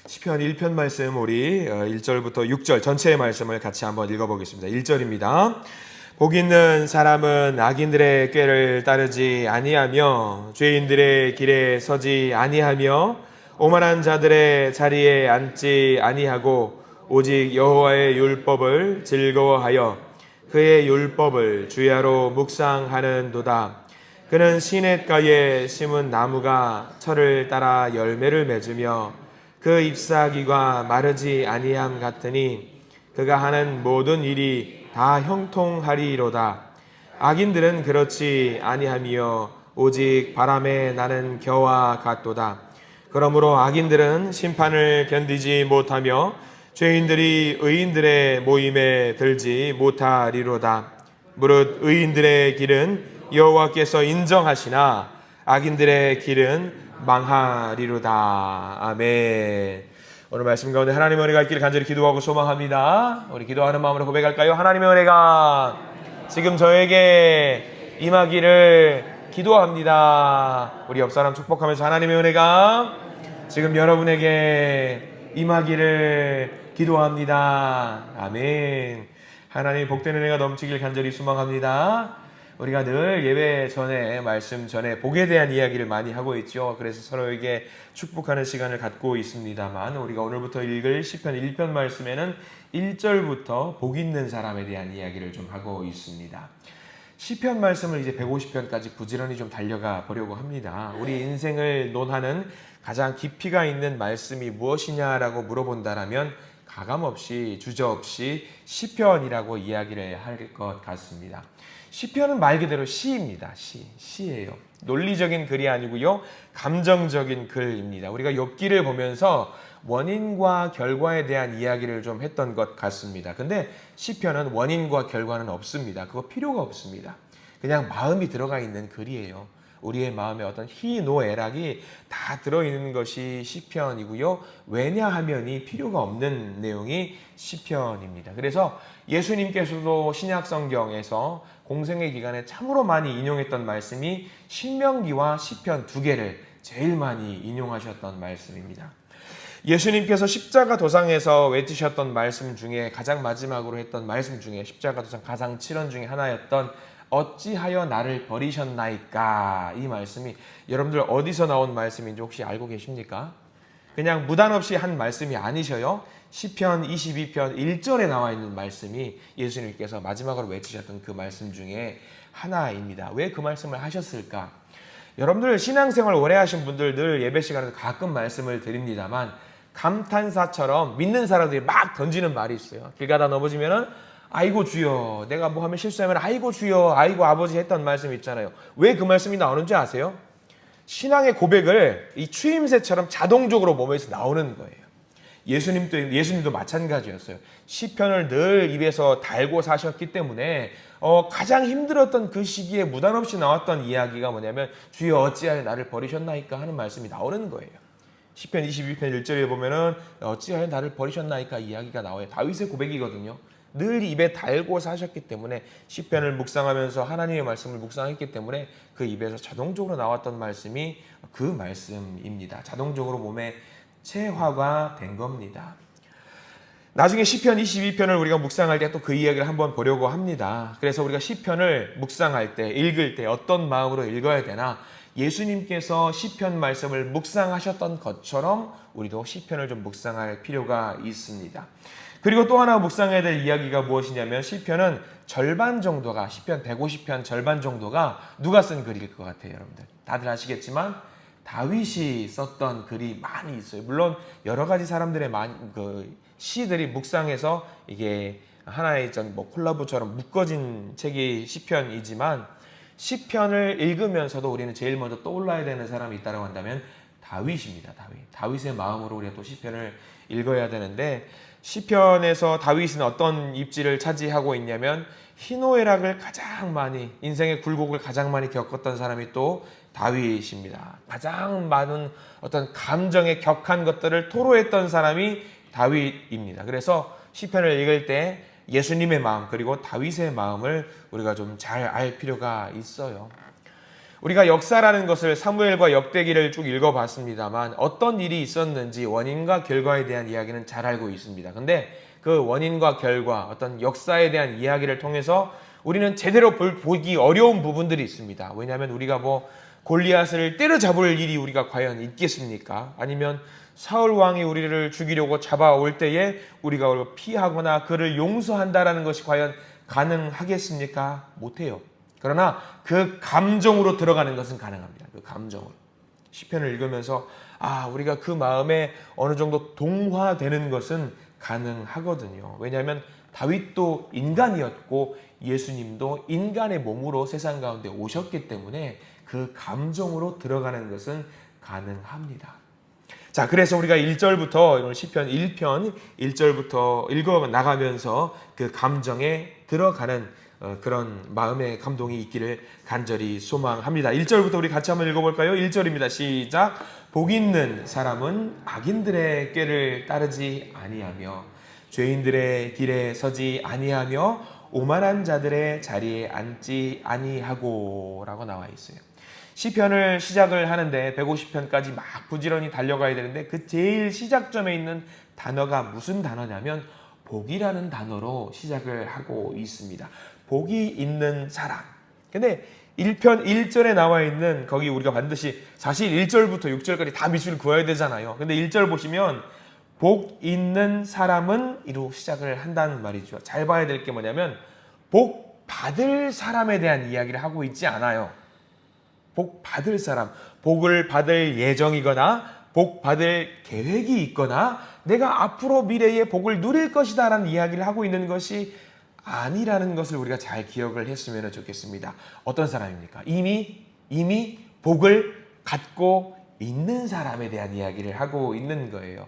시편 1편 말씀 우리 1절부터 6절 전체의 말씀을 같이 한번 읽어보겠습니다. 1절입니다. 복 있는 사람은 악인들의 꾀를 따르지 아니하며 죄인들의 길에 서지 아니하며 오만한 자들의 자리에 앉지 아니하고 오직 여호와의 율법을 즐거워하여 그의 율법을 주야로 묵상하는도다. 그는 시냇가에 심은 나무가 철을 따라 열매를 맺으며 그 잎사귀가 마르지 아니함 같으니 그가 하는 모든 일이 다 형통하리로다. 악인들은 그렇지 아니하며 오직 바람에 나는 겨와 같도다. 그러므로 악인들은 심판을 견디지 못하며 죄인들이 의인들의 모임에 들지 못하리로다. 무릇 의인들의 길은 여호와께서 인정하시나 악인들의 길은 망하리로다. 아멘. 오늘 말씀 가운데 하나님의 은혜가 있기를 간절히 기도하고 소망합니다. 우리 기도하는 마음으로 고백할까요? 하나님의 은혜가 지금 저에게 임하기를 기도합니다. 우리 옆사람 축복하면서 하나님의 은혜가 지금 여러분에게 임하기를 기도합니다. 아멘. 하나님 복된 은혜가 넘치길 간절히 소망합니다. 우리가 늘 예배 전에 말씀 전에 복에 대한 이야기를 많이 하고 있죠. 그래서 서로에게 축복하는 시간을 갖고 있습니다만 우리가 오늘부터 읽을 시편 1편 말씀에는 1절부터 복 있는 사람에 대한 이야기를 좀 하고 있습니다. 시편 말씀을 이제 150편까지 부지런히 좀 달려가 보려고 합니다. 우리 인생을 논하는 가장 깊이가 있는 말씀이 무엇이냐라고 물어본다라면 가감없이 주저없이 시편이라고 이야기를 할 것 같습니다. 시편은 말 그대로 시입니다. 시예요. 논리적인 글이 아니고요. 감정적인 글입니다. 우리가 욥기를 보면서 원인과 결과에 대한 이야기를 좀 했던 것 같습니다. 근데 시편은 원인과 결과는 없습니다. 그거 필요가 없습니다. 그냥 마음이 들어가 있는 글이에요. 우리의 마음에 어떤 희노애락이 다 들어있는 것이 시편이고요. 왜냐하면이 필요가 없는 내용이 시편입니다. 그래서 예수님께서도 신약성경에서 공생의 기간에 참으로 많이 인용했던 말씀이 신명기와 시편 두 개를 제일 많이 인용하셨던 말씀입니다. 예수님께서 십자가 도상에서 외치셨던 말씀 중에 가장 마지막으로 했던 말씀 중에 십자가 도상 가상 7원 중에 하나였던 어찌하여 나를 버리셨나이까, 이 말씀이 여러분들 어디서 나온 말씀인지 혹시 알고 계십니까? 그냥 무단 없이 한 말씀이 아니셔요. 시편 22편 1절에 나와 있는 말씀이 예수님께서 마지막으로 외치셨던 그 말씀 중에 하나입니다. 왜 그 말씀을 하셨을까? 여러분들 신앙생활 오래 하신 분들 늘 예배 시간에도 가끔 말씀을 드립니다만 감탄사처럼 믿는 사람들이 막 던지는 말이 있어요. 길 가다 넘어지면은 아이고 주여, 내가 뭐 하면 실수하면 아이고 주여, 아이고 아버지 했던 말씀 있잖아요. 왜 그 말씀이 나오는지 아세요? 신앙의 고백을 이 추임새처럼 자동적으로 몸에서 나오는 거예요. 예수님도 마찬가지였어요. 시편을 늘 입에서 달고 사셨기 때문에 가장 힘들었던 그 시기에 무단 없이 나왔던 이야기가 뭐냐면 주여 어찌하여 나를 버리셨나이까 하는 말씀이 나오는 거예요. 시편 22편 1절에 보면은 어찌하여 나를 버리셨나이까 이야기가 나와요. 다윗의 고백이거든요. 늘 입에 달고 사셨기 때문에 시편을 묵상하면서 하나님의 말씀을 묵상했기 때문에 그 입에서 자동적으로 나왔던 말씀이 그 말씀입니다. 자동적으로 몸에 체화가 된 겁니다. 나중에 시편 22편을 우리가 묵상할 때 또 그 이야기를 한번 보려고 합니다. 그래서 우리가 시편을 묵상할 때, 읽을 때 어떤 마음으로 읽어야 되나, 예수님께서 시편 말씀을 묵상하셨던 것처럼 우리도 시편을 좀 묵상할 필요가 있습니다. 그리고 또 하나 묵상해야 될 이야기가 무엇이냐면 시편은 절반 정도가, 시편 150편 절반 정도가 누가 쓴 글일 것 같아요, 여러분들? 다들 아시겠지만 다윗이 썼던 글이 많이 있어요. 물론 여러 가지 사람들의 시들이 묵상해서 이게 하나의 콜라보처럼 묶어진 책이 시편이지만 시편을 읽으면서도 우리는 제일 먼저 떠올라야 되는 사람이 있다고 한다면 다윗입니다. 다윗의 마음으로 우리가 또 시편을 읽어야 되는데 시편에서 다윗은 어떤 입지를 차지하고 있냐면 희노애락을 가장 많이, 인생의 굴곡을 가장 많이 겪었던 사람이 또 다윗입니다. 가장 많은 어떤 감정의 격한 것들을 토로했던 사람이 다윗입니다. 그래서 시편을 읽을 때 예수님의 마음 그리고 다윗의 마음을 우리가 좀 잘 알 필요가 있어요. 우리가 역사라는 것을 사무엘과 역대기를 쭉 읽어봤습니다만 어떤 일이 있었는지 원인과 결과에 대한 이야기는 잘 알고 있습니다. 근데 그 원인과 결과, 어떤 역사에 대한 이야기를 통해서 우리는 제대로 보기 어려운 부분들이 있습니다. 왜냐하면 우리가 골리앗을 때려잡을 일이 우리가 과연 있겠습니까? 아니면 사울 왕이 우리를 죽이려고 잡아올 때에 우리가 피하거나 그를 용서한다라는 것이 과연 가능하겠습니까? 못해요. 그러나 그 감정으로 들어가는 것은 가능합니다. 그 감정으로. 시편을 읽으면서 우리가 그 마음에 어느 정도 동화되는 것은 가능하거든요. 왜냐하면 다윗도 인간이었고 예수님도 인간의 몸으로 세상 가운데 오셨기 때문에 그 감정으로 들어가는 것은 가능합니다. 자, 그래서 우리가 1절부터 시편 1편 1절부터 읽어 나가면서 그 감정에 들어가는 그런 마음의 감동이 있기를 간절히 소망합니다. 1절부터 우리 같이 한번 읽어볼까요? 1절입니다. 시작. 복 있는 사람은 악인들의 꾀를 따르지 아니하며 죄인들의 길에 서지 아니하며 오만한 자들의 자리에 앉지 아니하고 라고 나와 있어요. 시편을 시작을 하는데 150편까지 막 부지런히 달려가야 되는데 그 제일 시작점에 있는 단어가 무슨 단어냐면 복이라는 단어로 시작을 하고 있습니다. 복이 있는 사람. 근데 1편 1절에 나와 있는 거기 우리가 반드시 사실 1절부터 6절까지 다 밑줄 그어야 되잖아요. 근데 1절 보시면 복 있는 사람은 이로 시작을 한다는 말이죠. 잘 봐야 될 게 뭐냐면 복 받을 사람에 대한 이야기를 하고 있지 않아요. 복 받을 사람, 복을 받을 예정이거나 복 받을 계획이 있거나 내가 앞으로 미래에 복을 누릴 것이다 라는 이야기를 하고 있는 것이 아니라는 것을 우리가 잘 기억을 했으면 좋겠습니다. 어떤 사람입니까? 이미 복을 갖고 있는 사람에 대한 이야기를 하고 있는 거예요.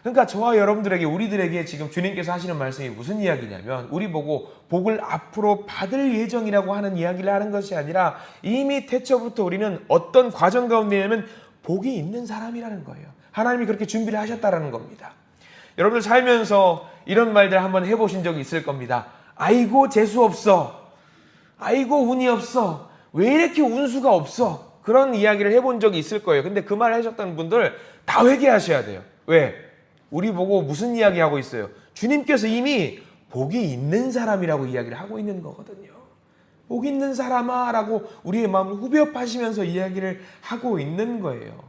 그러니까 저와 여러분들에게 우리들에게 지금 주님께서 하시는 말씀이 무슨 이야기냐면 우리 보고 복을 앞으로 받을 예정이라고 하는 이야기를 하는 것이 아니라 이미 태초부터 우리는 어떤 과정 가운데에는 복이 있는 사람이라는 거예요. 하나님이 그렇게 준비를 하셨다라는 겁니다. 여러분들 살면서 이런 말들 한번 해보신 적이 있을 겁니다. 아이고 재수 없어. 아이고 운이 없어. 왜 이렇게 운수가 없어. 그런 이야기를 해본 적이 있을 거예요. 근데 그 말 하셨던 분들 다 회개하셔야 돼요. 왜? 우리 보고 무슨 이야기 하고 있어요? 주님께서 이미 복이 있는 사람이라고 이야기를 하고 있는 거거든요. 복 있는 사람아 라고 우리의 마음을 후벼파시면서 이야기를 하고 있는 거예요.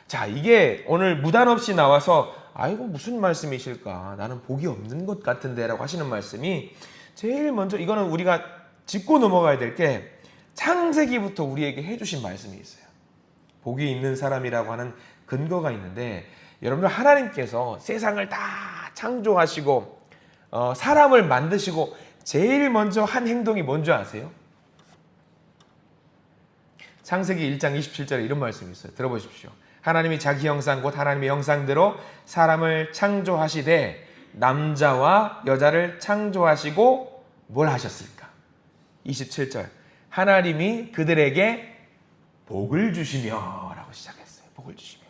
자, 이게 오늘 무단 없이 나와서 아이고 무슨 말씀이실까? 나는 복이 없는 것 같은데 라고 하시는 말씀이 제일 먼저 이거는 우리가 짚고 넘어가야 될 게 창세기부터 우리에게 해주신 말씀이 있어요. 복이 있는 사람이라고 하는 근거가 있는데 여러분들 하나님께서 세상을 다 창조하시고 사람을 만드시고 제일 먼저 한 행동이 뭔지 아세요? 창세기 1장 27절에 이런 말씀이 있어요. 들어보십시오. 하나님이 자기 형상 곧 하나님의 형상대로 사람을 창조하시되 남자와 여자를 창조하시고 뭘 하셨을까? 27절 하나님이 그들에게 복을 주시며 라고 시작했어요. 복을 주시며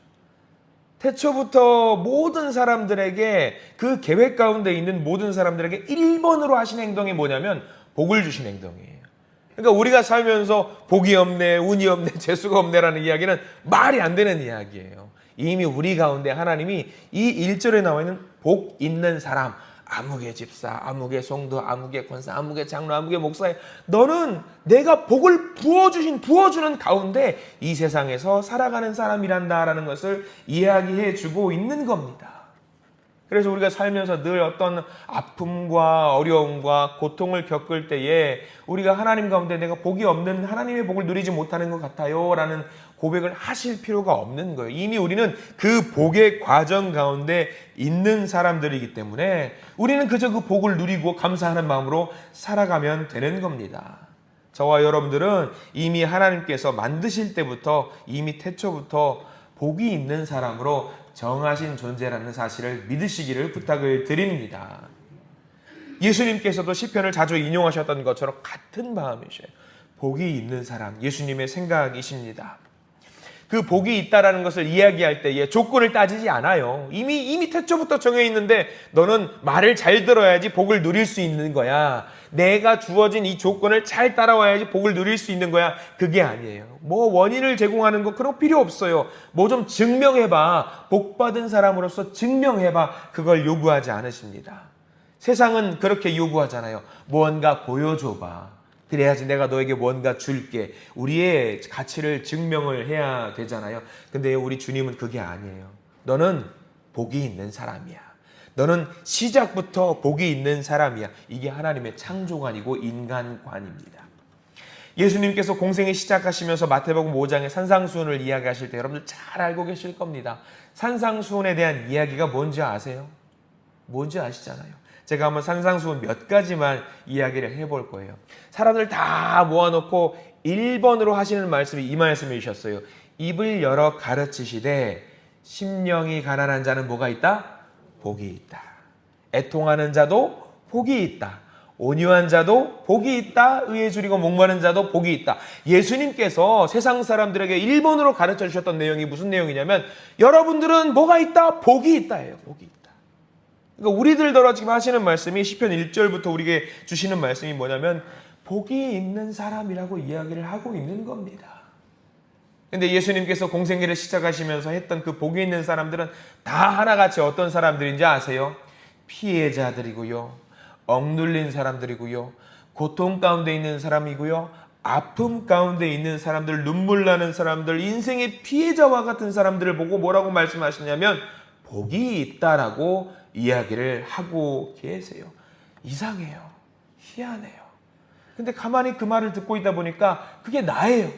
태초부터 모든 사람들에게 그 계획 가운데 있는 모든 사람들에게 1번으로 하신 행동이 뭐냐면 복을 주신 행동이에요. 그러니까 우리가 살면서 복이 없네, 운이 없네, 재수가 없네라는 이야기는 말이 안 되는 이야기예요. 이미 우리 가운데 하나님이 이 1절에 나와 있는 복 있는 사람, 아무개 집사, 아무개 성도, 아무개 권사, 아무개 장로, 아무개 목사에 너는 내가 복을 부어주는 가운데 이 세상에서 살아가는 사람이란다라는 것을 이야기해 주고 있는 겁니다. 그래서 우리가 살면서 늘 어떤 아픔과 어려움과 고통을 겪을 때에 우리가 하나님 가운데 내가 복이 없는 하나님의 복을 누리지 못하는 것 같아요 라는 고백을 하실 필요가 없는 거예요. 이미 우리는 그 복의 과정 가운데 있는 사람들이기 때문에 우리는 그저 그 복을 누리고 감사하는 마음으로 살아가면 되는 겁니다. 저와 여러분들은 이미 하나님께서 만드실 때부터 이미 태초부터 복이 있는 사람으로 정하신 존재라는 사실을 믿으시기를 부탁을 드립니다. 예수님께서도 시편을 자주 인용하셨던 것처럼 같은 마음이셔요. 복이 있는 사람, 예수님의 생각이십니다. 그 복이 있다라는 것을 이야기할 때에 조건을 따지지 않아요. 이미 태초부터 정해 있는데 너는 말을 잘 들어야지 복을 누릴 수 있는 거야. 내가 주어진 이 조건을 잘 따라와야지 복을 누릴 수 있는 거야. 그게 아니에요. 뭐 원인을 제공하는 거 그런 거 필요 없어요. 뭐 좀 증명해봐. 복 받은 사람으로서 증명해봐. 그걸 요구하지 않으십니다. 세상은 그렇게 요구하잖아요. 무언가 보여줘봐. 그래야지 내가 너에게 뭔가 줄게. 우리의 가치를 증명을 해야 되잖아요. 근데 우리 주님은 그게 아니에요. 너는 복이 있는 사람이야. 너는 시작부터 복이 있는 사람이야. 이게 하나님의 창조관이고 인간관입니다. 예수님께서 공생을 시작하시면서 마태복음 5장의 산상수훈을 이야기하실 때 여러분들 잘 알고 계실 겁니다. 산상수훈에 대한 이야기가 뭔지 아세요? 뭔지 아시잖아요. 제가 한번 산상수훈 몇 가지만 이야기를 해볼 거예요. 사람들 다 모아놓고 1번으로 하시는 말씀이 이 말씀이셨어요. 입을 열어 가르치시되 심령이 가난한 자는 뭐가 있다? 복이 있다. 애통하는 자도 복이 있다. 온유한 자도 복이 있다. 의에 줄이고 목마른 자도 복이 있다. 예수님께서 세상 사람들에게 1번으로 가르쳐 주셨던 내용이 무슨 내용이냐면 여러분들은 뭐가 있다? 복이 있다예요. 복이 있다. 그러니까 우리들더러 지금 하시는 말씀이 시편 1절부터 우리에게 주시는 말씀이 뭐냐면 복이 있는 사람이라고 이야기를 하고 있는 겁니다. 근데 예수님께서 공생애를 시작하시면서 했던 그 복이 있는 사람들은 다 하나같이 어떤 사람들인지 아세요? 피해자들이고요. 억눌린 사람들이고요. 고통 가운데 있는 사람이고요. 아픔 가운데 있는 사람들, 눈물 나는 사람들, 인생의 피해자와 같은 사람들을 보고 뭐라고 말씀하시냐면 복이 있다라고 이야기를 하고 계세요. 이상해요. 희한해요. 근데 가만히 그 말을 듣고 있다 보니까 그게 나예요.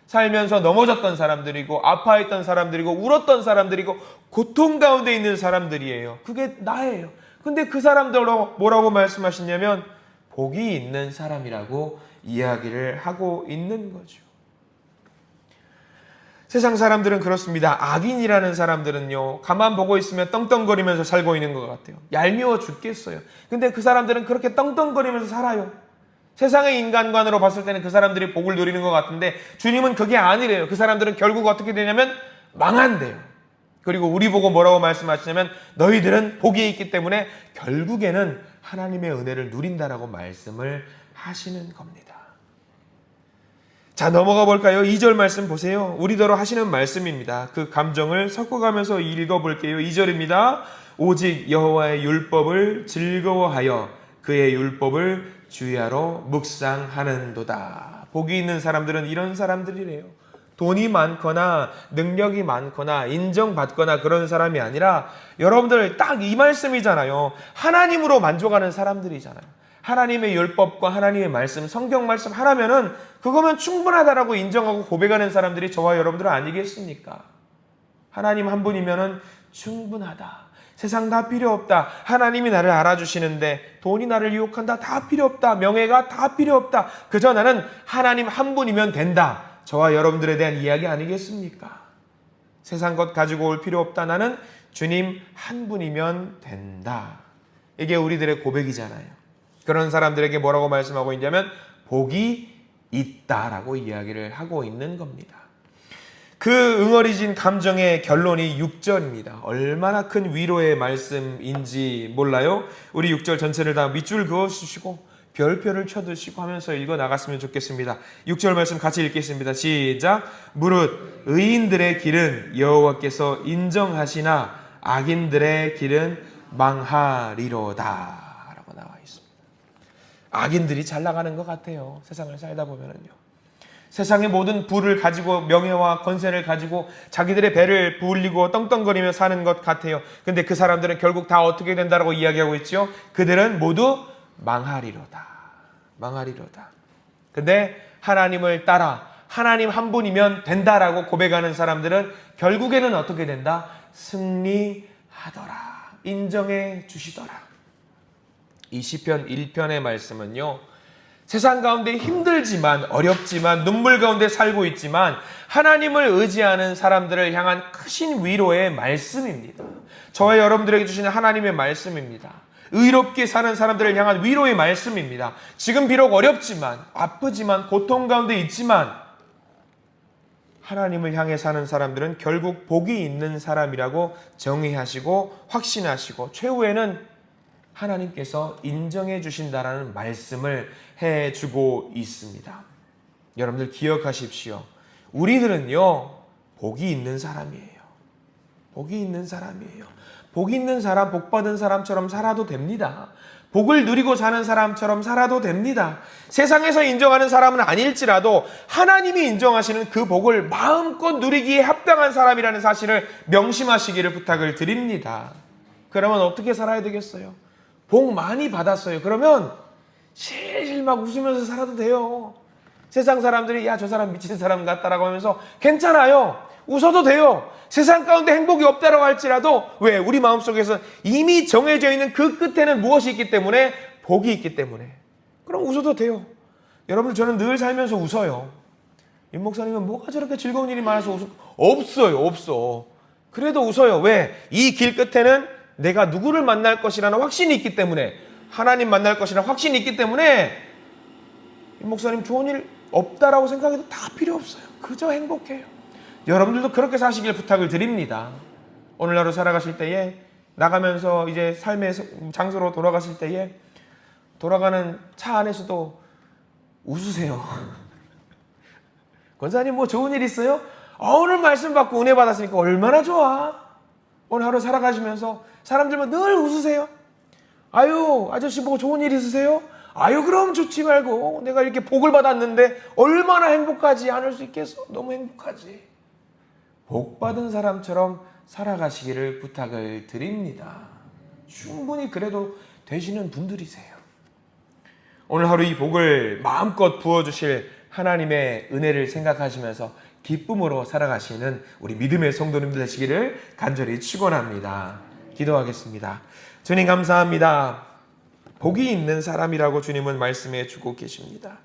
살면서 넘어졌던 사람들이고 아파했던 사람들이고 울었던 사람들이고 고통 가운데 있는 사람들이에요. 그게 나예요. 근데 그 사람들로 뭐라고 말씀하시냐면 복이 있는 사람이라고 이야기를 하고 있는 거죠. 세상 사람들은 그렇습니다. 악인이라는 사람들은요, 가만 보고 있으면 떵떵거리면서 살고 있는 것 같아요. 얄미워 죽겠어요. 근데 그 사람들은 그렇게 떵떵거리면서 살아요. 세상의 인간관으로 봤을 때는 그 사람들이 복을 누리는 것 같은데 주님은 그게 아니래요. 그 사람들은 결국 어떻게 되냐면 망한대요. 그리고 우리 보고 뭐라고 말씀하시냐면 너희들은 복이 있기 때문에 결국에는 하나님의 은혜를 누린다라고 말씀을 하시는 겁니다. 자, 넘어가 볼까요? 2절 말씀 보세요. 우리더러 하시는 말씀입니다. 그 감정을 섞어가면서 읽어볼게요. 2절입니다. 오직 여호와의 율법을 즐거워하여 그의 율법을 주야로 묵상하는도다. 복이 있는 사람들은 이런 사람들이래요. 돈이 많거나 능력이 많거나 인정받거나 그런 사람이 아니라 여러분들 딱 이 말씀이잖아요. 하나님으로 만족하는 사람들이잖아요. 하나님의 율법과 하나님의 말씀, 성경 말씀 하나면은 그거면 충분하다라고 인정하고 고백하는 사람들이 저와 여러분들 아니겠습니까? 하나님 한 분이면은 충분하다. 세상 다 필요 없다. 하나님이 나를 알아주시는데 돈이 나를 유혹한다. 다 필요 없다. 명예가 다 필요 없다. 그저 나는 하나님 한 분이면 된다. 저와 여러분들에 대한 이야기 아니겠습니까? 세상 것 가지고 올 필요 없다. 나는 주님 한 분이면 된다. 이게 우리들의 고백이잖아요. 그런 사람들에게 뭐라고 말씀하고 있냐면 복이 있다라고 이야기를 하고 있는 겁니다. 그 응어리진 감정의 결론이 6절입니다. 얼마나 큰 위로의 말씀인지 몰라요? 우리 6절 전체를 다 밑줄 그어주시고 별표를 쳐두시고 하면서 읽어 나갔으면 좋겠습니다. 6절 말씀 같이 읽겠습니다. 시작. 무릇 의인들의 길은 여호와께서 인정하시나 악인들의 길은 망하리로다. 악인들이 잘 나가는 것 같아요. 세상을 살다 보면은요. 세상의 모든 부를 가지고 명예와 권세를 가지고 자기들의 배를 부울리고 떵떵거리며 사는 것 같아요. 근데 그 사람들은 결국 다 어떻게 된다라고 이야기하고 있죠? 그들은 모두 망하리로다. 망하리로다. 근데 하나님을 따라 하나님 한 분이면 된다라고 고백하는 사람들은 결국에는 어떻게 된다? 승리하더라. 인정해 주시더라. 이 시편 1편의 말씀은요. 세상 가운데 힘들지만 어렵지만 눈물 가운데 살고 있지만 하나님을 의지하는 사람들을 향한 크신 위로의 말씀입니다. 저와 여러분들에게 주시는 하나님의 말씀입니다. 의롭게 사는 사람들을 향한 위로의 말씀입니다. 지금 비록 어렵지만 아프지만 고통 가운데 있지만 하나님을 향해 사는 사람들은 결국 복이 있는 사람이라고 정의하시고 확신하시고 최후에는 하나님께서 인정해 주신다라는 말씀을 해주고 있습니다. 여러분들 기억하십시오. 우리들은요, 복이 있는 사람이에요. 복이 있는 사람이에요. 복 있는 사람, 복 받은 사람처럼 살아도 됩니다. 복을 누리고 사는 사람처럼 살아도 됩니다. 세상에서 인정하는 사람은 아닐지라도 하나님이 인정하시는 그 복을 마음껏 누리기에 합당한 사람이라는 사실을 명심하시기를 부탁을 드립니다. 그러면 어떻게 살아야 되겠어요? 복 많이 받았어요. 그러면 실실 막 웃으면서 살아도 돼요. 세상 사람들이 야, 저 사람 미친 사람 같다라고 하면서 괜찮아요. 웃어도 돼요. 세상 가운데 행복이 없다라고 할지라도 왜? 우리 마음속에서 이미 정해져 있는 그 끝에는 무엇이 있기 때문에? 복이 있기 때문에. 그럼 웃어도 돼요. 여러분, 저는 늘 살면서 웃어요. 임 목사님은 뭐가 저렇게 즐거운 일이 많아서 웃어? 없어요. 없어. 그래도 웃어요. 왜? 이 길 끝에는 내가 누구를 만날 것이라는 확신이 있기 때문에, 하나님 만날 것이라는 확신이 있기 때문에 임 목사님 좋은 일 없다라고 생각해도 다 필요 없어요. 그저 행복해요. 여러분들도 그렇게 사시길 부탁을 드립니다. 오늘 하루 살아가실 때에, 나가면서 이제 삶의 장소로 돌아가실 때에 돌아가는 차 안에서도 웃으세요. 권사님 뭐 좋은 일 있어요? 오늘 말씀 받고 은혜 받았으니까 얼마나 좋아. 오늘 하루 살아가시면서 사람들만 늘 웃으세요. 아유, 아저씨 뭐 좋은 일 있으세요? 아유, 그럼 좋지 말고 내가 이렇게 복을 받았는데 얼마나 행복하지 않을 수 있겠어? 너무 행복하지. 복 받은 사람처럼 살아가시기를 부탁을 드립니다. 충분히 그래도 되시는 분들이세요. 오늘 하루 이 복을 마음껏 부어주실 하나님의 은혜를 생각하시면서 기쁨으로 살아가시는 우리 믿음의 성도님들 되시기를 간절히 축원합니다. 기도하겠습니다. 주님 감사합니다. 복이 있는 사람이라고 주님은 말씀해 주고 계십니다.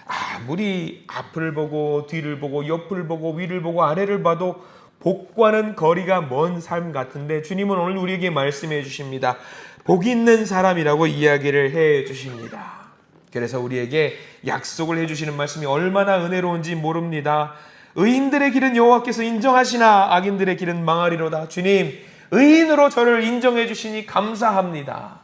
아무리 앞을 보고 뒤를 보고 옆을 보고 위를 보고 아래를 봐도 복과는 거리가 먼 삶 같은데 주님은 오늘 우리에게 말씀해 주십니다. 복 있는 사람이라고 이야기를 해 주십니다. 그래서 우리에게 약속을 해 주시는 말씀이 얼마나 은혜로운지 모릅니다. 의인들의 길은 여호와께서 인정하시나 악인들의 길은 망하리로다. 주님, 의인으로 저를 인정해 주시니 감사합니다.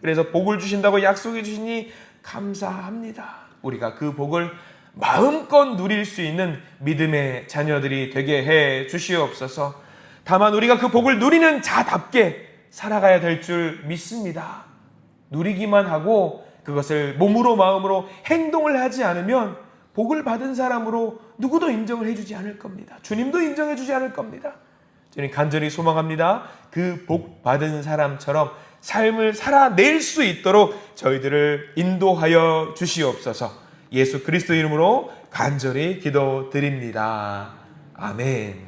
그래서 복을 주신다고 약속해 주시니 감사합니다. 우리가 그 복을 마음껏 누릴 수 있는 믿음의 자녀들이 되게 해 주시옵소서. 다만 우리가 그 복을 누리는 자답게 살아가야 될 줄 믿습니다. 누리기만 하고 그것을 몸으로 마음으로 행동을 하지 않으면 복을 받은 사람으로 누구도 인정을 해주지 않을 겁니다. 주님도 인정해 주지 않을 겁니다. 저는 간절히 소망합니다. 그 복 받은 사람처럼 삶을 살아낼 수 있도록 저희들을 인도하여 주시옵소서. 예수 그리스도 이름으로 간절히 기도드립니다. 아멘.